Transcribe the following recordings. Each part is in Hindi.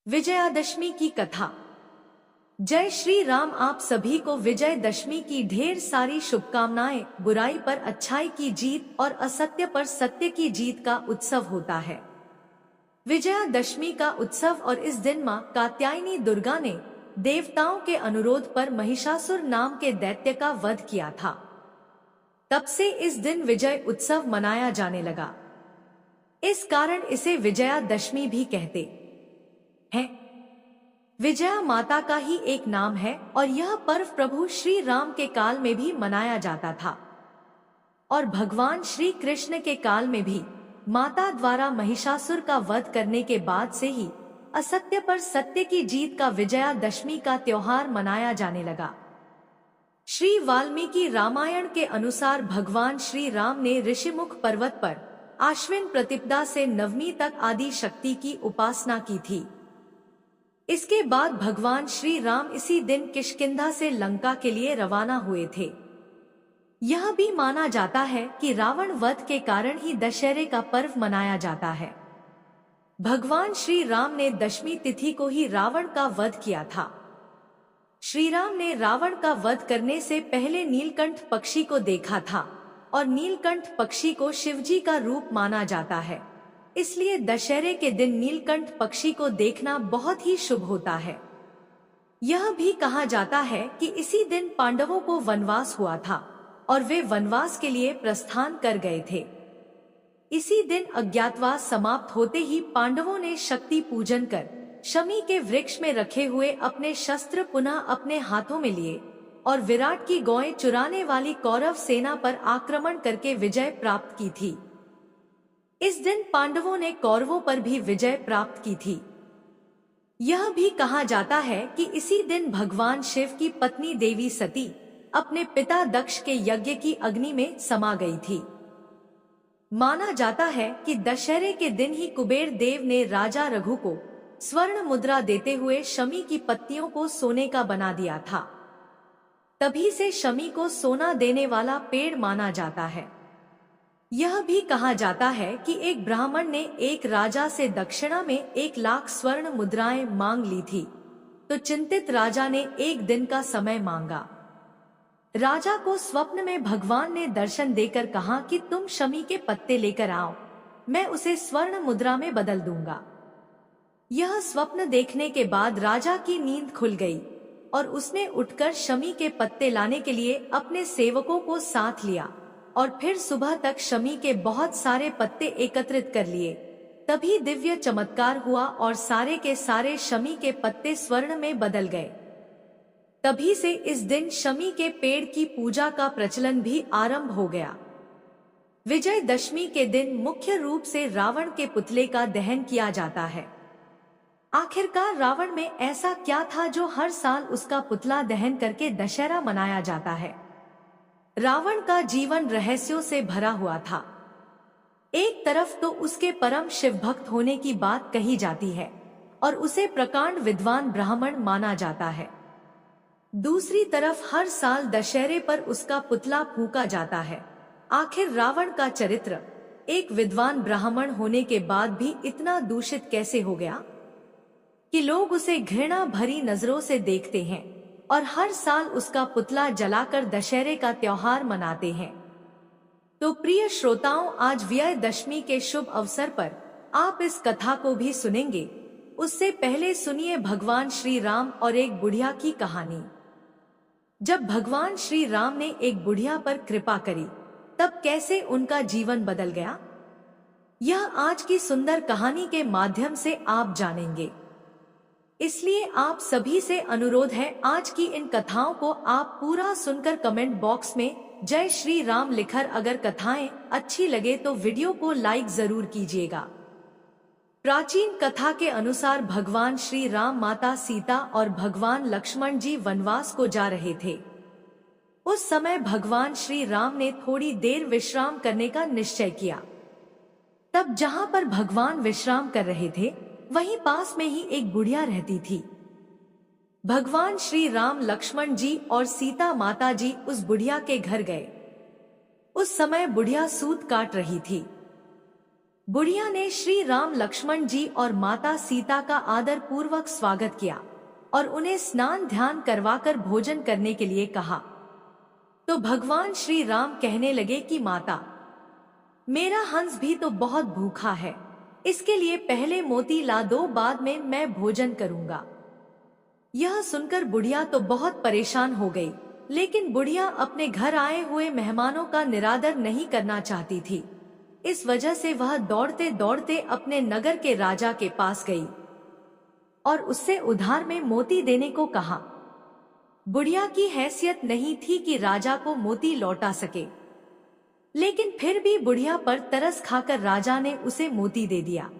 विजयादशमी की कथा। जय श्री राम। आप सभी को विजयदशमी की ढेर सारी शुभकामनाएं। बुराई पर अच्छाई की जीत और असत्य पर सत्य की जीत का उत्सव होता है विजयादशमी का उत्सव। और इस दिन मां कात्यायनी दुर्गा ने देवताओं के अनुरोध पर महिषासुर नाम के दैत्य का वध किया था। तब से इस दिन विजय उत्सव मनाया जाने लगा। इस कारण इसे विजयादशमी भी कहते है। विजया माता का ही एक नाम है और यह पर्व प्रभु श्री राम के काल में भी मनाया जाता था और भगवान श्री कृष्ण के काल में भी माता द्वारा महिषासुर का वध करने के बाद से ही असत्य पर सत्य की जीत का विजयादशमी का त्योहार मनाया जाने लगा। श्री वाल्मीकि रामायण के अनुसार भगवान श्री राम ने ऋषिमुख पर्वत पर आश्विन प्रतिपदा से नवमी तक आदि शक्ति की उपासना की थी। इसके बाद भगवान श्री राम इसी दिन किष्किंधा से लंका के लिए रवाना हुए थे। यह भी माना जाता है कि रावण वध के कारण ही दशहरे का पर्व मनाया जाता है। भगवान श्री राम ने दशमी तिथि को ही रावण का वध किया था। श्री राम ने रावण का वध करने से पहले नीलकंठ पक्षी को देखा था और नीलकंठ पक्षी को शिवजी का रूप माना जाता है। इसलिए दशहरे के दिन नीलकंठ पक्षी को देखना बहुत ही शुभ होता है। यह भी कहा जाता है कि इसी दिन पांडवों को वनवास हुआ था और वे वनवास के लिए प्रस्थान कर गए थे। इसी दिन अज्ञातवास समाप्त होते ही पांडवों ने शक्ति पूजन कर शमी के वृक्ष में रखे हुए अपने शस्त्र पुनः अपने हाथों में लिए और विराट की गौएं चुराने वाली कौरव सेना पर आक्रमण करके विजय प्राप्त की थी। इस दिन पांडवों ने कौरवों पर भी विजय प्राप्त की थी। यह भी कहा जाता है कि इसी दिन भगवान शिव की पत्नी देवी सती अपने पिता दक्ष के यज्ञ की अग्नि में समा गई थी। माना जाता है कि दशहरे के दिन ही कुबेर देव ने राजा रघु को स्वर्ण मुद्रा देते हुए शमी की पत्तियों को सोने का बना दिया था। तभी से शमी को सोना देने वाला पेड़ माना जाता है। यह भी कहा जाता है कि एक ब्राह्मण ने एक राजा से दक्षिणा में 1,00,000 स्वर्ण मुद्राएं मांग ली थी, तो चिंतित राजा ने एक दिन का समय मांगा। राजा को स्वप्न में भगवान ने दर्शन देकर कहा कि तुम शमी के पत्ते लेकर आओ, मैं उसे स्वर्ण मुद्रा में बदल दूंगा। यह स्वप्न देखने के बाद राजा की नींद खुल गई और उसने उठकर शमी के पत्ते लाने के लिए अपने सेवकों को साथ लिया और फिर सुबह तक शमी के बहुत सारे पत्ते एकत्रित कर लिए। तभी दिव्य चमत्कार हुआ और सारे के सारे शमी के पत्ते स्वर्ण में बदल गए। तभी से इस दिन शमी के पेड़ की पूजा का प्रचलन भी आरंभ हो गया। विजयदशमी के दिन मुख्य रूप से रावण के पुतले का दहन किया जाता है। आखिरकार रावण में ऐसा क्या था जो हर साल उसका पुतला दहन करके दशहरा मनाया जाता है। रावण का जीवन रहस्यों से भरा हुआ था। एक तरफ तो उसके परम शिव भक्त होने की बात कही जाती है और उसे प्रकांड विद्वान ब्राह्मण माना जाता है। दूसरी तरफ हर साल दशहरे पर उसका पुतला फूंका जाता है। आखिर रावण का चरित्र एक विद्वान ब्राह्मण होने के बाद भी इतना दूषित कैसे हो गया कि लोग उसे घृणा भरी नजरों से देखते हैं और हर साल उसका पुतला जलाकर दशहरे का त्योहार मनाते हैं। तो प्रिय श्रोताओं, आज विजयदशमी के शुभ अवसर पर आप इस कथा को भी सुनेंगे। उससे पहले सुनिए भगवान श्री राम और एक बुढ़िया की कहानी। जब भगवान श्री राम ने एक बुढ़िया पर कृपा करी, तब कैसे उनका जीवन बदल गया, यह आज की सुंदर कहानी के माध्यम से आप जानेंगे। इसलिए आप सभी से अनुरोध है, आज की इन कथाओं को आप पूरा सुनकर कमेंट बॉक्स में जय श्री राम लिखकर अगर कथाएं अच्छी लगे तो वीडियो को लाइक जरूर कीजिएगा। प्राचीन कथा के अनुसार भगवान श्री राम, माता सीता और भगवान लक्ष्मण जी वनवास को जा रहे थे। उस समय भगवान श्री राम ने थोड़ी देर विश्राम करने का निश्चय किया। तब जहां पर भगवान विश्राम कर रहे थे वहीं पास में ही एक बुढ़िया रहती थी। भगवान श्री राम, लक्ष्मण जी और सीता माता जी उस बुढ़िया के घर गए। उस समय बुढ़िया सूत काट रही थी। बुढ़िया ने श्री राम, लक्ष्मण जी और माता सीता का आदर पूर्वक स्वागत किया और उन्हें स्नान ध्यान करवाकर भोजन करने के लिए कहा। तो भगवान श्री राम कहने लगे कि माता, मेरा हंस भी तो बहुत भूखा है, इसके लिए पहले मोती ला दो, बाद में मैं भोजन करूंगा। यह सुनकर बुढ़िया तो बहुत परेशान हो गई, लेकिन बुढ़िया अपने घर आए हुए मेहमानों का निरादर नहीं करना चाहती थी। इस वजह से वह दौड़ते दौड़ते अपने नगर के राजा के पास गई और उससे उधार में मोती देने को कहा। बुढ़िया की हैसियत नहीं थी कि राजा को मोती लौटा सके, लेकिन फिर भी बुढ़िया पर तरस खाकर राजा ने उसे मोती दे दिया।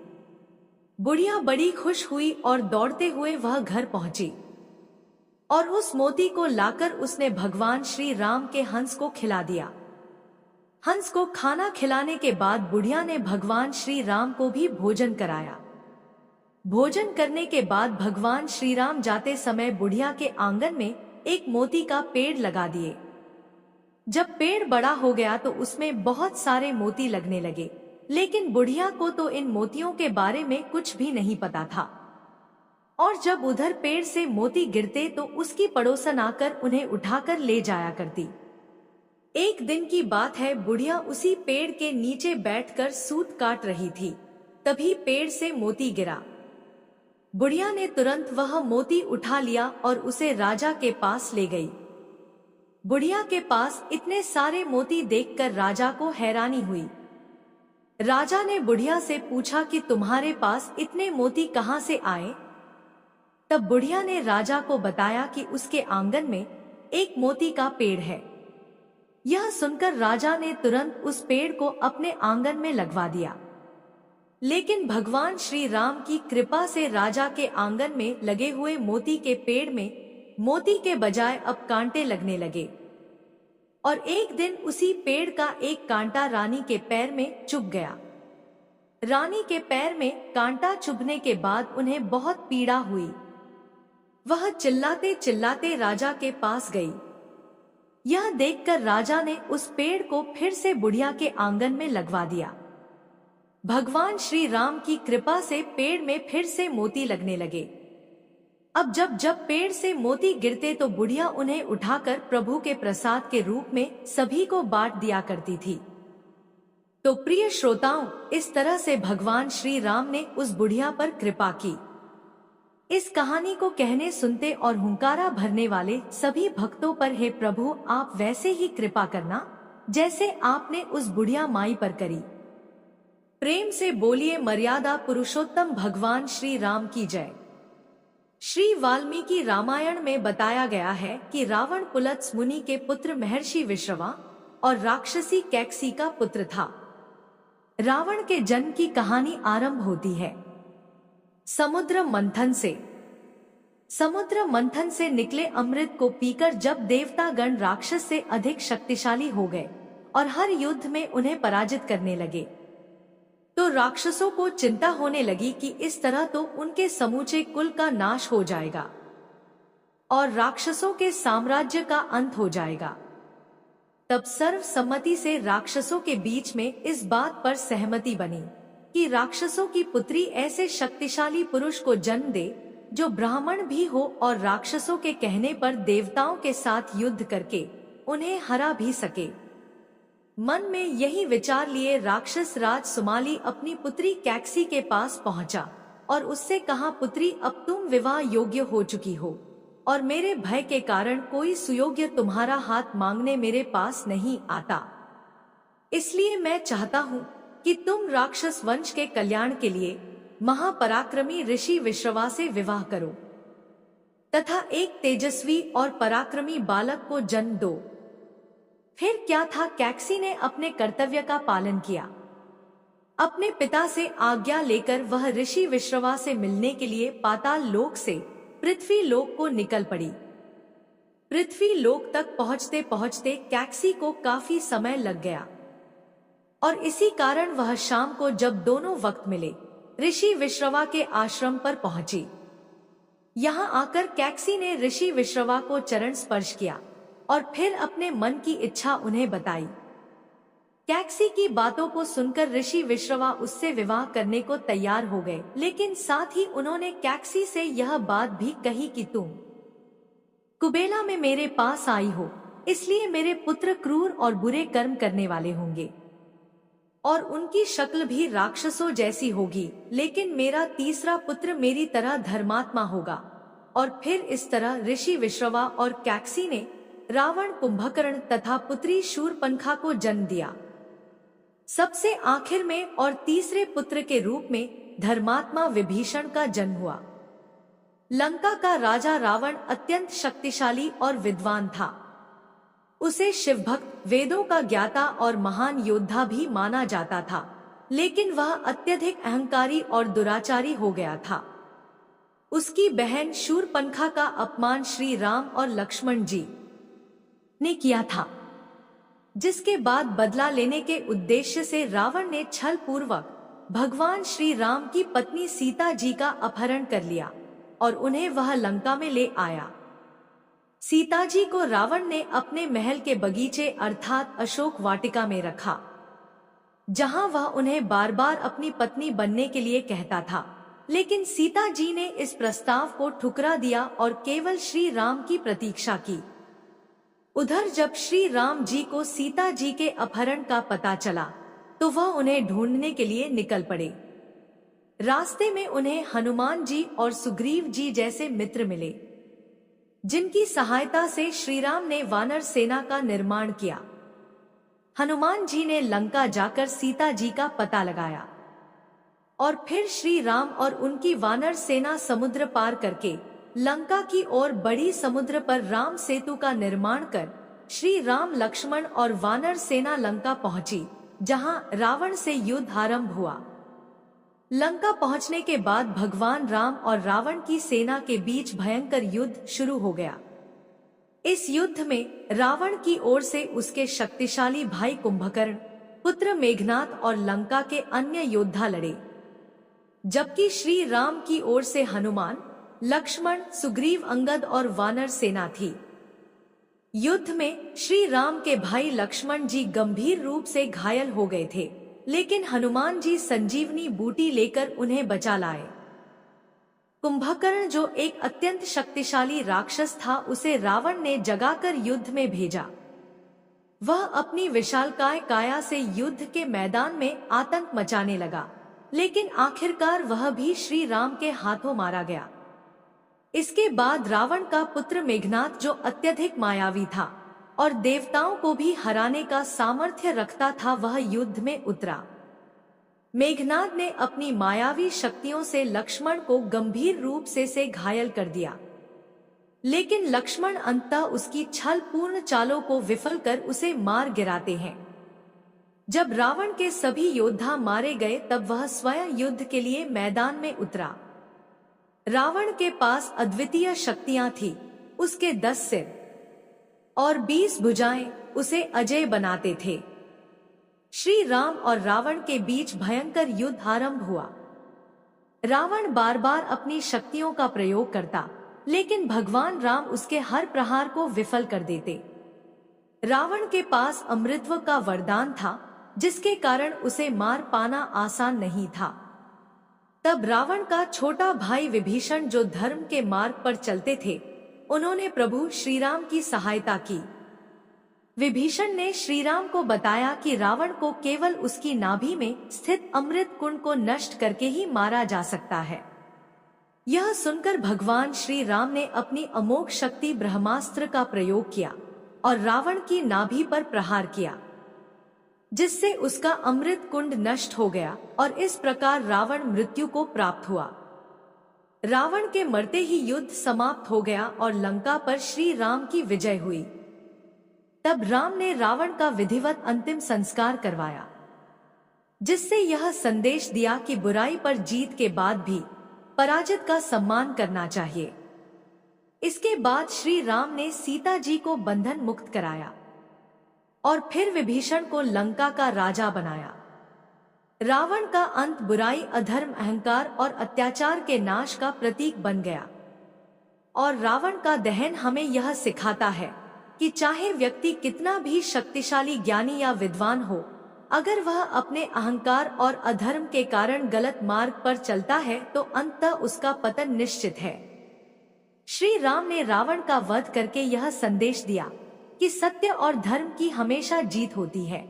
बुढ़िया बड़ी खुश हुई और दौड़ते हुए वह घर पहुंची और उस मोती को लाकर उसने भगवान श्री राम के हंस को खिला दिया। हंस को खाना खिलाने के बाद बुढ़िया ने भगवान श्री राम को भी भोजन कराया। भोजन करने के बाद भगवान श्री राम जाते समय बुढ़िया के आंगन में एक मोती का पेड़ लगा दिए। जब पेड़ बड़ा हो गया तो उसमें बहुत सारे मोती लगने लगे, लेकिन बुढ़िया को तो इन मोतियों के बारे में कुछ भी नहीं पता था। और जब उधर पेड़ से मोती गिरते तो उसकी पड़ोसन आकर उन्हें उठाकर ले जाया करती। एक दिन की बात है, बुढ़िया उसी पेड़ के नीचे बैठकर सूत काट रही थी, तभी पेड़ से मोती गिरा। बुढ़िया ने तुरंत वह मोती उठा लिया और उसे राजा के पास ले गई। बुढ़िया के पास इतने सारे मोती देखकर राजा को हैरानी हुई। राजा ने बुढ़िया से पूछा कि तुम्हारे पास इतने मोती कहाँ से आए? तब बुढ़िया ने राजा को बताया कि उसके आंगन में एक मोती का पेड़ है। यह सुनकर राजा ने तुरंत उस पेड़ को अपने आंगन में लगवा दिया। लेकिन भगवान श्री राम की कृपा से राजा के आंगन में लगे हुए मोती के पेड़ में मोती के बजाय अब कांटे लगने लगे और एक दिन उसी पेड़ का एक कांटा रानी के पैर में चुभ गया। रानी के पैर में कांटा चुभने के बाद उन्हें बहुत पीड़ा हुई। वह चिल्लाते चिल्लाते राजा के पास गई। यह देखकर राजा ने उस पेड़ को फिर से बुढ़िया के आंगन में लगवा दिया। भगवान श्री राम की कृपा से पेड़ में फिर से मोती लगने लगे। अब जब जब पेड़ से मोती गिरते तो बुढ़िया उन्हें उठाकर प्रभु के प्रसाद के रूप में सभी को बांट दिया करती थी। तो प्रिय श्रोताओं, इस तरह से भगवान श्री राम ने उस बुढ़िया पर कृपा की। इस कहानी को कहने, सुनते और हुंकारा भरने वाले सभी भक्तों पर हे प्रभु आप वैसे ही कृपा करना जैसे आपने उस बुढ़िया माई पर करी। प्रेम से बोलिए मर्यादा पुरुषोत्तम भगवान श्री राम की जय। श्री वाल्मीकि रामायण में बताया गया है कि रावण पुलत्स मुनि के पुत्र महर्षि विश्रवा और राक्षसी कैकसी का पुत्र था। रावण के जन्म की कहानी आरंभ होती है समुद्र मंथन से। समुद्र मंथन से निकले अमृत को पीकर जब देवता गण राक्षस से अधिक शक्तिशाली हो गए और हर युद्ध में उन्हें पराजित करने लगे, तो राक्षसों को चिंता होने लगी कि इस तरह तो उनके समूचे कुल का नाश हो जाएगा और राक्षसों के साम्राज्य का अंत हो जाएगा। तब सर्वसम्मति से राक्षसों के बीच में इस बात पर सहमति बनी कि राक्षसों की पुत्री ऐसे शक्तिशाली पुरुष को जन्म दे जो ब्राह्मण भी हो और राक्षसों के कहने पर देवताओं के साथ युद्ध करके उन्हें हरा भी सके। मन में यही विचार लिए राक्षस राज सुमाली अपनी पुत्री कैकसी के पास पहुंचा और उससे कहा, पुत्री अब तुम विवाह योग्य हो चुकी हो और मेरे भय के कारण कोई सुयोग्य तुम्हारा हाथ मांगने मेरे पास नहीं आता। इसलिए मैं चाहता हूँ कि तुम राक्षस वंश के कल्याण के लिए महापराक्रमी ऋषि विश्रवा से विवाह करो तथा एक तेजस्वी और पराक्रमी बालक को जन्म दो। फिर क्या था, कैकसी ने अपने कर्तव्य का पालन किया। अपने पिता से आज्ञा लेकर वह ऋषि विश्रवा से मिलने के लिए पाताल लोक से पृथ्वी लोक को निकल पड़ी। पृथ्वी लोक तक पहुंचते पहुंचते कैकसी को काफी समय लग गया और इसी कारण वह शाम को जब दोनों वक्त मिले ऋषि विश्रवा के आश्रम पर पहुंची। यहाँ आकर कैकसी ने ऋषि विश्रवा को चरण स्पर्श किया और फिर अपने मन की इच्छा उन्हें बताई। कैकसी की बातों को सुनकर ऋषि विश्रवा उससे विवाह करने को तैयार हो गए, लेकिन साथ ही उन्होंने कैकसी से यह बात भी कही कि तुम कुबेला में मेरे पास आई हो, इसलिए मेरे पुत्र क्रूर और बुरे कर्म करने वाले होंगे और उनकी शक्ल भी राक्षसों जैसी होगी, लेकिन मेरा तीसरा पुत्र मेरी तरह धर्मात्मा होगा। और फिर इस तरह ऋषि विश्रवा और कैकसी ने रावण, कुंभकर्ण तथा पुत्री शूरपणखा को जन्म दिया। सबसे आखिर में और तीसरे पुत्र के रूप में धर्मात्मा विभीषण का जन्म हुआ। लंका का राजा रावण अत्यंत शक्तिशाली और विद्वान था। उसे शिवभक्त, वेदों का ज्ञाता और महान योद्धा भी माना जाता था, लेकिन वह अत्यधिक अहंकारी और दुराचारी हो गया था। उसकी बहन शूरपणखा का अपमान श्री राम और लक्ष्मण जी ने किया था, जिसके बाद बदला लेने के उद्देश्य से रावण ने छल पूर्वक भगवान श्री राम की पत्नी सीता जी का अपहरण कर लिया और उन्हें वह लंका में ले आया। सीता जी को रावण ने अपने महल के बगीचे अर्थात अशोक वाटिका में रखा, जहां वह उन्हें बार बार अपनी पत्नी बनने के लिए कहता था, लेकिन सीता जी ने इस प्रस्ताव को ठुकरा दिया और केवल श्री राम की प्रतीक्षा की। उधर जब श्री राम जी को सीता जी के अपहरण का पता चला तो वह उन्हें ढूंढने के लिए निकल पड़े। रास्ते में उन्हें हनुमान जी और सुग्रीव जी जैसे मित्र मिले, जिनकी सहायता से श्री राम ने वानर सेना का निर्माण किया। हनुमान जी ने लंका जाकर सीता जी का पता लगाया और फिर श्री राम और उनकी वानर सेना समुद्र पार करके लंका की ओर बड़ी। समुद्र पर राम सेतु का निर्माण कर श्री राम, लक्ष्मण और वानर सेना लंका पहुंची, जहां रावण से युद्ध आरंभ हुआ। लंका पहुंचने के बाद भगवान राम और रावण की सेना के बीच भयंकर युद्ध शुरू हो गया। इस युद्ध में रावण की ओर से उसके शक्तिशाली भाई कुंभकर्ण, पुत्र मेघनाद और लंका के अन्य योद्धा लड़े, जबकि श्री राम की ओर से हनुमान, लक्ष्मण, सुग्रीव, अंगद और वानर सेना थी। युद्ध में श्री राम के भाई लक्ष्मण जी गंभीर रूप से घायल हो गए थे, लेकिन हनुमान जी संजीवनी बूटी लेकर उन्हें बचा लाए। कुंभकर्ण, जो एक अत्यंत शक्तिशाली राक्षस था, उसे रावण ने जगाकर युद्ध में भेजा। वह अपनी विशालकाय काया से युद्ध के मैदान में आतंक मचाने लगा, लेकिन आखिरकार वह भी श्री राम के हाथों मारा गया। इसके बाद रावण का पुत्र मेघनाद, जो अत्यधिक मायावी था और देवताओं को भी हराने का सामर्थ्य रखता था, वह युद्ध में उतरा। मेघनाद ने अपनी मायावी शक्तियों से लक्ष्मण को गंभीर रूप से घायल कर दिया, लेकिन लक्ष्मण अंततः उसकी छलपूर्ण चालों को विफल कर उसे मार गिराते हैं। जब रावण के सभी योद्धा मारे गए तब वह स्वयं युद्ध के लिए मैदान में उतरा। रावण के पास अद्वितीय शक्तियां थी। उसके 10 सिर और 20 भुजाएं उसे अजेय बनाते थे। श्री राम और रावण के बीच भयंकर युद्ध आरंभ हुआ। रावण बार बार अपनी शक्तियों का प्रयोग करता, लेकिन भगवान राम उसके हर प्रहार को विफल कर देते। रावण के पास अमृतत्व का वरदान था, जिसके कारण उसे मार पाना आसान नहीं था। तब रावण का छोटा भाई विभीषण, जो धर्म के मार्ग पर चलते थे, उन्होंने प्रभु श्री राम की सहायता की। विभीषण ने श्री राम को बताया कि रावण को केवल उसकी नाभि में स्थित अमृत कुंड को नष्ट करके ही मारा जा सकता है। यह सुनकर भगवान श्री राम ने अपनी अमोघ शक्ति ब्रह्मास्त्र का प्रयोग किया और रावण की नाभि पर प्रहार किया, जिससे उसका अमृत कुंड नष्ट हो गया और इस प्रकार रावण मृत्यु को प्राप्त हुआ। रावण के मरते ही युद्ध समाप्त हो गया और लंका पर श्री राम की विजय हुई। तब राम ने रावण का विधिवत अंतिम संस्कार करवाया, जिससे यह संदेश दिया कि बुराई पर जीत के बाद भी पराजित का सम्मान करना चाहिए। इसके बाद श्री राम ने सीता जी को बंधन मुक्त कराया और फिर विभीषण को लंका का राजा बनाया। रावण का अंत बुराई, अधर्म, अहंकार और अत्याचार के नाश का प्रतीक बन गया। और रावण का दहन हमें यह सिखाता है कि चाहे व्यक्ति कितना भी शक्तिशाली, ज्ञानी या विद्वान हो, अगर वह अपने अहंकार और अधर्म के कारण गलत मार्ग पर चलता है तो अंततः उसका पतन निश्चित है। श्री राम ने रावण का वध करके यह संदेश दिया कि सत्य और धर्म की हमेशा जीत होती है।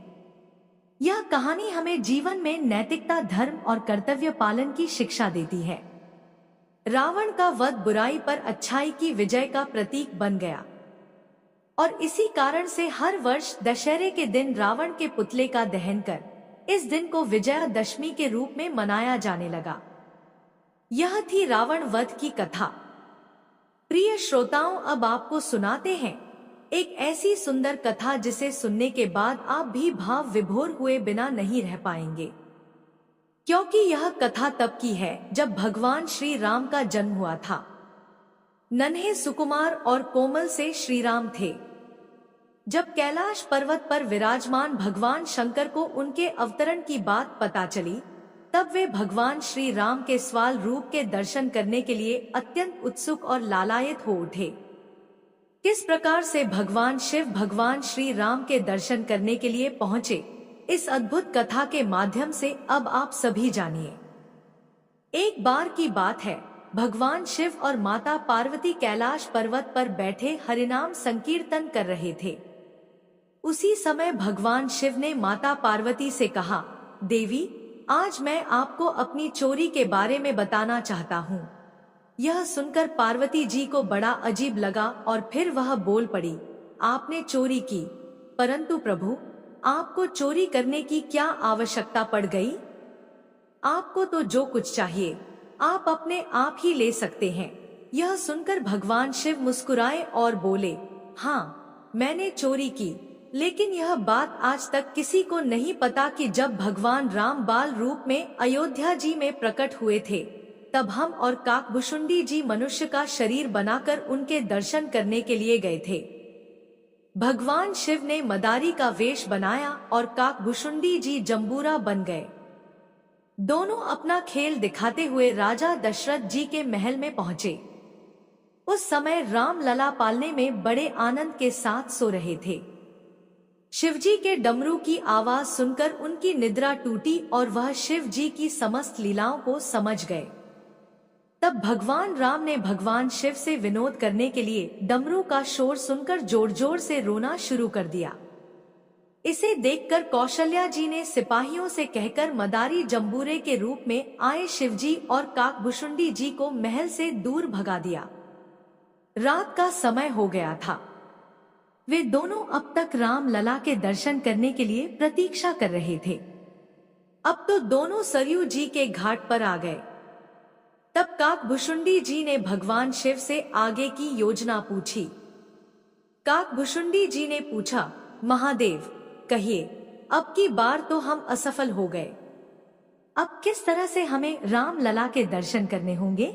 यह कहानी हमें जीवन में नैतिकता, धर्म और कर्तव्य पालन की शिक्षा देती है। रावण का वध बुराई पर अच्छाई की विजय का प्रतीक बन गया और इसी कारण से हर वर्ष दशहरे के दिन रावण के पुतले का दहन कर इस दिन को विजयादशमी के रूप में मनाया जाने लगा। यह थी रावण वध की कथा। प्रिय श्रोताओं, अब आपको सुनाते हैं एक ऐसी सुंदर कथा जिसे सुनने के बाद आप भी भाव विभोर हुए बिना नहीं रह पाएंगे, क्योंकि यह कथा तब की है जब भगवान श्री राम का जन्म हुआ था। नन्हे सुकुमार और कोमल से श्री राम थे। जब कैलाश पर्वत पर विराजमान भगवान शंकर को उनके अवतरण की बात पता चली, तब वे भगवान श्री राम के स्वाल रूप के दर्शन करने के लिए अत्यंत उत्सुक और लालायित हो उठे। किस प्रकार से भगवान शिव भगवान श्री राम के दर्शन करने के लिए पहुंचे, इस अद्भुत कथा के माध्यम से अब आप सभी जानिए। एक बार की बात है, भगवान शिव और माता पार्वती कैलाश पर्वत पर बैठे हरिनाम संकीर्तन कर रहे थे। उसी समय भगवान शिव ने माता पार्वती से कहा, देवी, आज मैं आपको अपनी चोरी के बारे में बताना चाहता हूँ। यह सुनकर पार्वती जी को बड़ा अजीब लगा और फिर वह बोल पड़ी, आपने चोरी की, परंतु प्रभु, आपको चोरी करने की क्या आवश्यकता पड़ गई? आपको तो जो कुछ चाहिए आप अपने आप ही ले सकते हैं। यह सुनकर भगवान शिव मुस्कुराए और बोले, हाँ, मैंने चोरी की, लेकिन यह बात आज तक किसी को नहीं पता कि जब भगवान राम बाल रूप में अयोध्या जी में प्रकट हुए थे, तब हम और काकभुशुंडी जी मनुष्य का शरीर बनाकर उनके दर्शन करने के लिए गए थे। भगवान शिव ने मदारी का वेश बनाया और काकभुशुंडी जी जंबूरा बन गए। दोनों अपना खेल दिखाते हुए राजा दशरथ जी के महल में पहुंचे। उस समय राम लला पालने में बड़े आनंद के साथ सो रहे थे। शिवजी के डमरू की आवाज सुनकर उनकी निद्रा टूटी और वह शिव जी की समस्त लीलाओं को समझ गए। तब भगवान राम ने भगवान शिव से विनोद करने के लिए डमरू का शोर सुनकर जोर जोर से रोना शुरू कर दिया। इसे देखकर कौशल्या जी ने सिपाहियों से कहकर मदारी जंबूरे के रूप में आए शिवजी और काकभुशुंडी जी को महल से दूर भगा दिया। रात का समय हो गया था। वे दोनों अब तक राम लला के दर्शन करने के लिए प्रतीक्षा कर रहे थे। अब तो दोनों सरयू जी के घाट पर आ गए। तब काकभुशुंडी जी ने भगवान शिव से आगे की योजना पूछी। काकभुशुंडी जी ने पूछा, महादेव, कहिए, अब की बार तो हम असफल हो गए। अब किस तरह से हमें राम लला के दर्शन करने होंगे?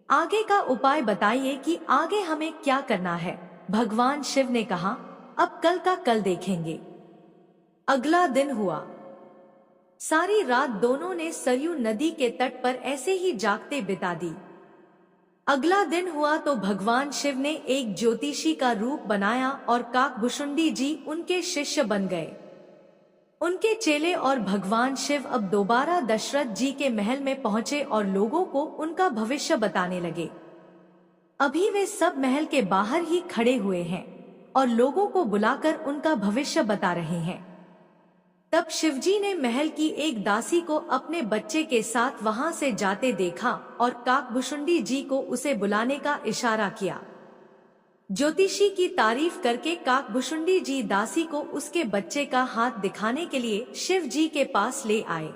आगे का उपाय बताइए कि आगे हमें क्या करना है। भगवान शिव ने कहा, अब कल का कल देखेंगे। अगला दिन हुआ। सारी रात दोनों ने सरयू नदी के तट पर ऐसे ही जागते बिता दी। अगला दिन हुआ तो भगवान शिव ने एक ज्योतिषी का रूप बनाया और काकभुशुंडी जी उनके शिष्य बन गए। उनके चेले और भगवान शिव अब दोबारा दशरथ जी के महल में पहुंचे और लोगों को उनका भविष्य बताने लगे। अभी वे सब महल के बाहर ही खड़े हुए हैं और लोगों को बुलाकर उनका भविष्य बता रहे हैं। तब शिवजी ने महल की एक दासी को अपने बच्चे के साथ वहां से जाते देखा और काकभुशुंडी जी को उसे बुलाने का इशारा किया। ज्योतिषी की तारीफ करके काकभुशुंडी जी दासी को उसके बच्चे का हाथ दिखाने के लिए शिव जी के पास ले आए।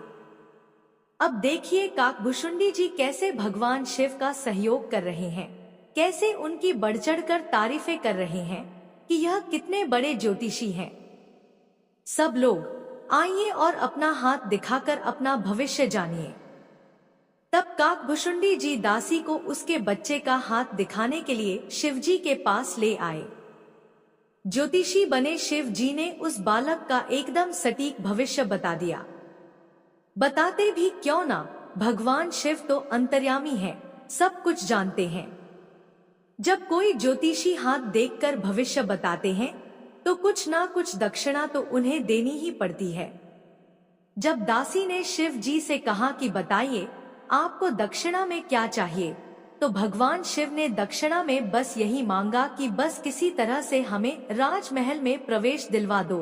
अब देखिए काकभुशुंडी जी कैसे भगवान शिव का सहयोग कर रहे हैं, कैसे उनकी बढ़ चढ़कर तारीफें कर रहे हैं कि यह कितने बड़े ज्योतिषी हैं। सब लोग आइए और अपना हाथ दिखाकर अपना भविष्य जानिए। तब काकभुशुंडी जी दासी को उसके बच्चे का हाथ दिखाने के लिए शिवजी के पास ले आए। ज्योतिषी बने शिव जी ने उस बालक का एकदम सटीक भविष्य बता दिया। बताते भी क्यों ना, भगवान शिव तो अंतर्यामी है, सब कुछ जानते हैं। जब कोई ज्योतिषी हाथ देखकर भविष्य बताते हैं तो कुछ ना कुछ दक्षिणा तो उन्हें देनी ही पड़ती है। जब दासी ने शिव जी से कहा कि बताइए आपको दक्षिणा में क्या चाहिए, तो भगवान शिव ने दक्षिणा में बस यही मांगा कि बस किसी तरह से हमें राजमहल में प्रवेश दिलवा दो।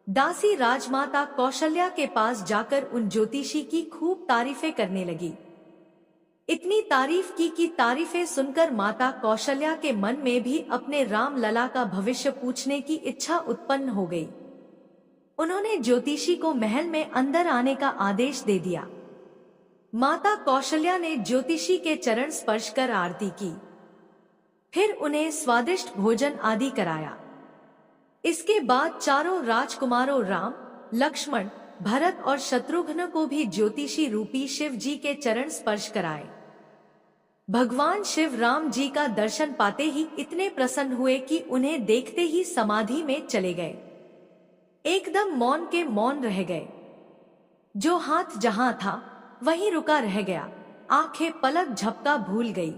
दासी राजमाता कौशल्या के पास जाकर उन ज्योतिषी की खूब तारीफें करने लगी। इतनी तारीफ की कि तारीफें सुनकर माता कौशल्या के मन में भी अपने राम लला का भविष्य पूछने की इच्छा उत्पन्न हो गई। उन्होंने ज्योतिषी को महल में अंदर आने का आदेश दे दिया। माता कौशल्या ने ज्योतिषी के चरण स्पर्श कर आरती की, फिर उन्हें स्वादिष्ट भोजन आदि कराया। इसके बाद चारों राजकुमारों राम, लक्ष्मण, भरत और शत्रुघ्न को भी ज्योतिषी रूपी शिव जी के चरण स्पर्श कराए। भगवान शिव राम जी का दर्शन पाते ही इतने प्रसन्न हुए कि उन्हें देखते ही समाधि में चले गए। एकदम मौन के मौन रह गए। जो हाथ जहां था वहीं रुका रह गया, आंखें पलक झपका भूल गई।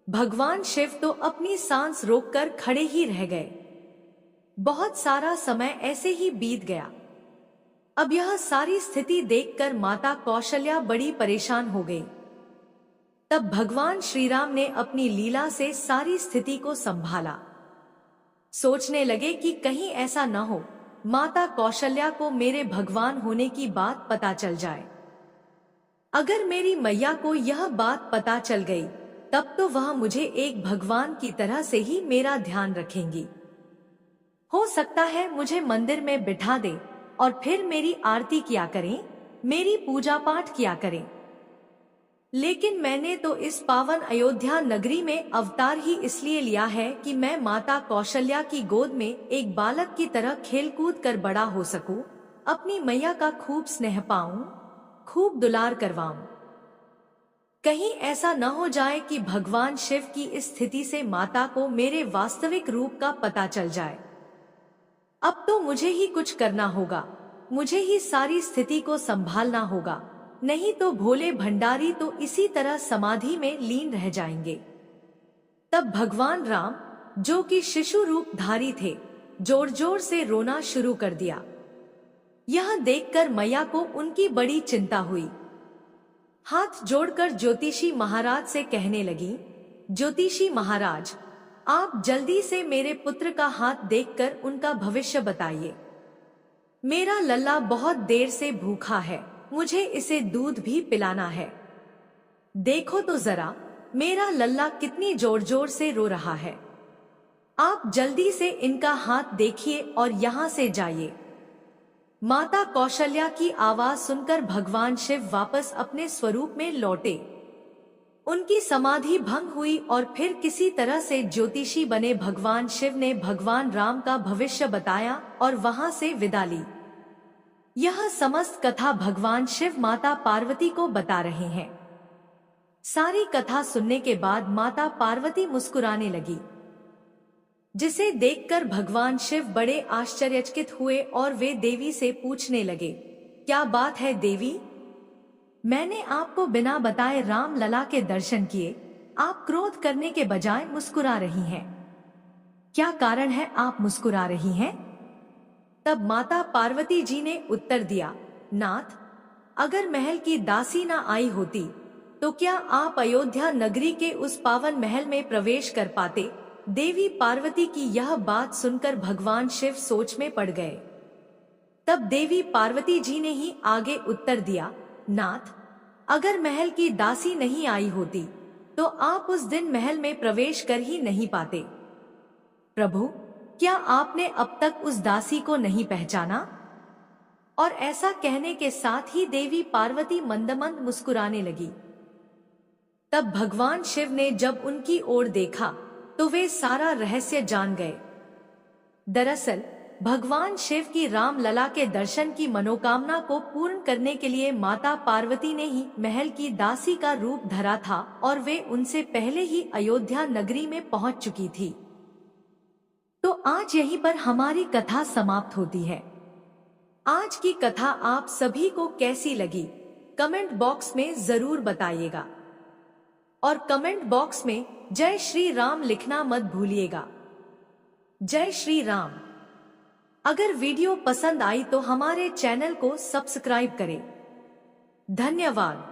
भगवान शिव तो अपनी सांस रोककर खड़े ही रह गए। बहुत सारा समय ऐसे ही बीत गया। अब यह सारी स्थिति देखकर माता कौशल्या बड़ी परेशान हो गई। तब भगवान श्री राम ने अपनी लीला से सारी स्थिति को संभाला। सोचने लगे कि कहीं ऐसा न हो माता कौशल्या को मेरे भगवान होने की बात पता चल जाए। अगर मेरी मैया को यह बात पता चल गई तब तो वह मुझे एक भगवान की तरह से ही मेरा ध्यान रखेंगी। हो सकता है मुझे मंदिर में बिठा दे और फिर मेरी आरती किया करें, मेरी पूजा पाठ किया करें। लेकिन मैंने तो इस पावन अयोध्या नगरी में अवतार ही इसलिए लिया है कि मैं माता कौशल्या की गोद में एक बालक की तरह खेलकूद कर बड़ा हो सकूं, अपनी मैया का खूब स्नेह पाऊं, खूब दुलार करवाऊं। कहीं ऐसा न हो जाए कि भगवान शिव की इस स्थिति से माता को मेरे वास्तविक रूप का पता चल जाए। अब तो मुझे ही कुछ करना होगा, मुझे ही सारी स्थिति को संभालना होगा, नहीं तो भोले भंडारी तो इसी तरह समाधि में लीन रह जाएंगे। तब भगवान राम, जो कि शिशु रूप धारी थे, जोर जोर से रोना शुरू कर दिया। यह देखकर मैया को उनकी बड़ी चिंता हुई। हाथ जोड़कर ज्योतिषी महाराज से कहने लगी, ज्योतिषी महाराज, आप जल्दी से मेरे पुत्र का हाथ देखकर उनका भविष्य बताइए। मेरा लल्ला बहुत देर से भूखा है, मुझे इसे दूध भी पिलाना है। देखो तो जरा मेरा लल्ला कितनी जोर जोर से रो रहा है। आप जल्दी से इनका हाथ देखिए और यहाँ से जाइए। माता कौशल्या की आवाज सुनकर भगवान शिव वापस अपने स्वरूप में लौटे। उनकी समाधि भंग हुई और फिर किसी तरह से ज्योतिषी बने भगवान शिव ने भगवान राम का भविष्य बताया और वहां से विदा ली। यह समस्त कथा भगवान शिव माता पार्वती को बता रहे हैं। सारी कथा सुनने के बाद माता पार्वती मुस्कुराने लगी, जिसे देखकर भगवान शिव बड़े आश्चर्यचकित हुए और वे देवी से पूछने लगे, क्या बात है देवी? मैंने आपको बिना बताए राम लला के दर्शन किए, आप क्रोध करने के बजाय मुस्कुरा रही हैं। क्या कारण है आप मुस्कुरा रही हैं? तब माता पार्वती जी ने उत्तर दिया, नाथ, अगर महल की दासी ना आई होती तो क्या आप अयोध्या नगरी के उस पावन महल में प्रवेश कर पाते? देवी पार्वती की यह बात सुनकर भगवान शिव सोच में पड़ गए। तब देवी पार्वती जी ने ही आगे उत्तर दिया, नाथ, अगर महल की दासी नहीं आई होती तो आप उस दिन महल में प्रवेश कर ही नहीं पाते। प्रभु, क्या आपने अब तक उस दासी को नहीं पहचाना? और ऐसा कहने के साथ ही देवी पार्वती मंदमंद मुस्कुराने लगी। तब भगवान शिव ने जब उनकी ओर देखा तो वे सारा रहस्य जान गए। दरअसल भगवान शिव की राम लला के दर्शन की मनोकामना को पूर्ण करने के लिए माता पार्वती ने ही महल की दासी का रूप धरा था और वे उनसे पहले ही अयोध्या नगरी में पहुंच चुकी थी। तो आज यहीं पर हमारी कथा समाप्त होती है। आज की कथा आप सभी को कैसी लगी कमेंट बॉक्स में जरूर बताइएगा और कमेंट बॉक्स में जय श्री राम लिखना मत भूलिएगा। जय श्री राम। अगर वीडियो पसंद आई तो हमारे चैनल को सब्सक्राइब करें। धन्यवाद।